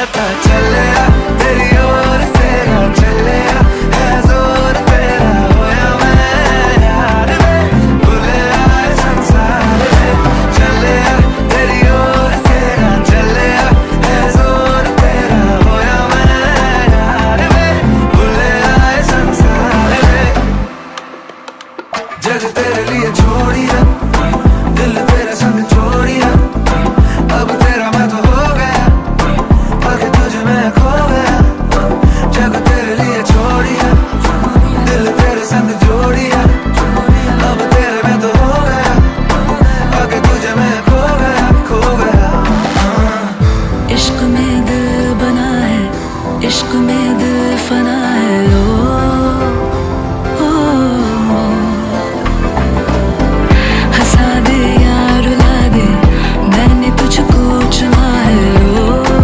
पता चलिया तेरी ओर तेरा चलिया है जोर तेरा होया मैं यार में भूले आए संसार में चलिया तेरी ओर तेरा चलिया है जोर तेरा होया मैं यार में भूले आए संसार में जग तेरे लिए छोड़िया दिल तेरे संग छोड़िया अब तेरा मैं तो हो गया आगे तुझे मैं खो गया जग तेरे लिए छोड़िया दिल तेरे संग जोड़िया अब तेरे मैं तो हो गया आगे तुझे मैं खो गया इश्क में दिल बना है इश्क में दिल फना है